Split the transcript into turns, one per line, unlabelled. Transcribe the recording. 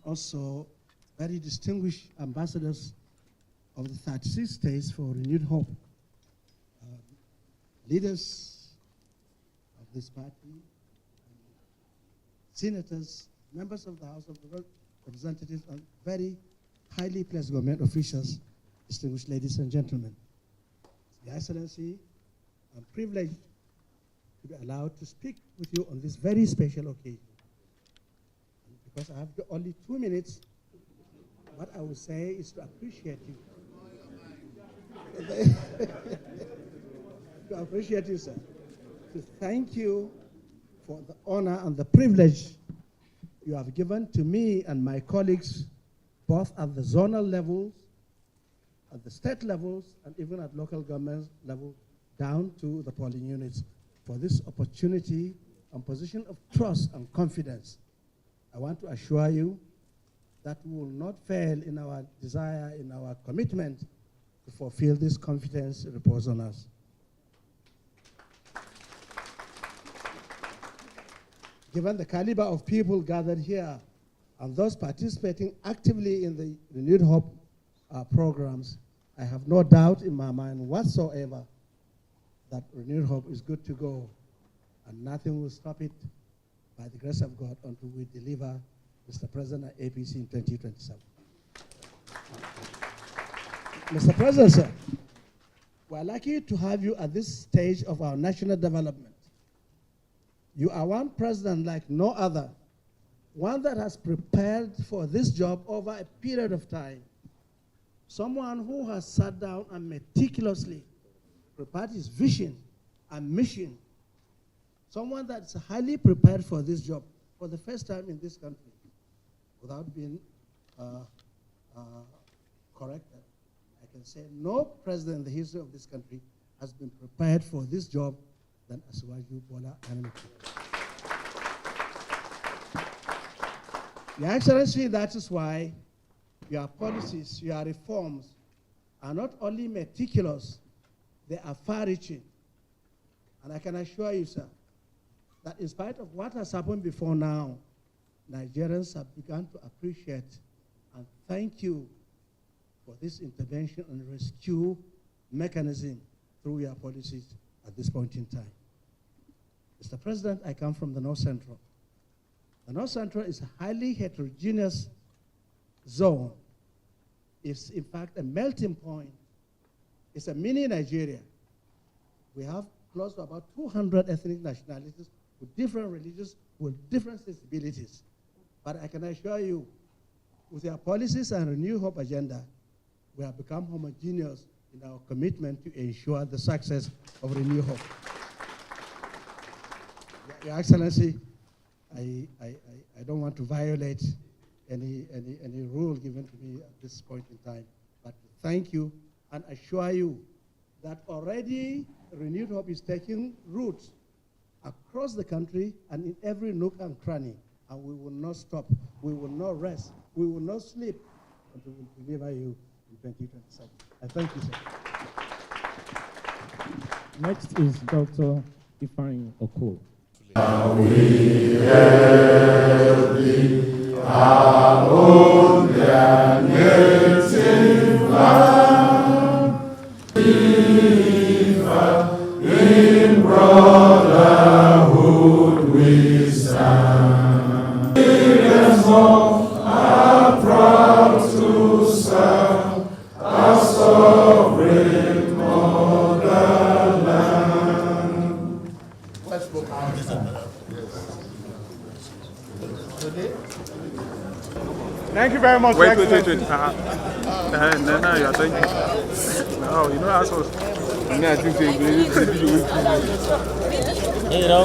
also very distinguished ambassadors of the 36 states for renewed hope, leaders of this party, senators, members of the House of Representatives, and very highly placed government officials, distinguished ladies and gentlemen. Your Excellency, I'm privileged to be allowed to speak with you on this very special occasion. And because I have only 2 minutes, what I will say is to appreciate you. To appreciate you, sir. To thank you for the honor and the privilege you have given to me and my colleagues, both at the zonal levels, at the state levels, and even at local government level, down to the polling units, for this opportunity and position of trust and confidence. I want to assure you that we will not fail in our desire, in our commitment to fulfill this confidence reposed on us. Given the caliber of people gathered here and those participating actively in the Renewed Hope programs, I have no doubt in my mind whatsoever that Renewed Hope is good to go, and nothing will stop it by the grace of God until we deliver Mr. President at APC in 2027. Mr. President, sir, we're lucky to have you at this stage of our national development. You are one president like no other, one that has prepared for this job over a period of time, someone who has sat down and meticulously prepared his vision and mission, someone that's highly prepared for this job for the first time in this country without being corrected. I can say no president in the history of this country has been prepared for this job than Asiwaju Bola Ahmed. Your Excellency, that is why your policies, your reforms are not only meticulous, they are far-reaching. And I can assure you, sir, that in spite of what has happened before now, Nigerians have begun to appreciate and thank you for this intervention and rescue mechanism through your policies at this point in time. Mr. President, I come from the North Central. The North Central is a highly heterogeneous zone. It's in fact a melting point. It's a mini Nigeria. We have close to about 200 ethnic nationalities with different religions, with different sensibilities. But I can assure you, with our policies and Renew Hope agenda, we have become homogeneous in our commitment to ensure the success of Renew Hope. Your Excellency, I don't want to violate any rule given to me at this point in time, but thank you and assure you that already Renewed Hope is taking roots across the country and in every nook and cranny, and we will not stop, we will not rest, we will not sleep until we deliver you in 2027. I thank you, sir.
Next is Dr. Ifeanyi Okoh.
We hail thee, our own dear native land. In brotherhood we stand. Millions more are proud to serve our sovereign motherland.
Thank you very much.
Wait. No, you are thanking. No, you know, assholes.
You know.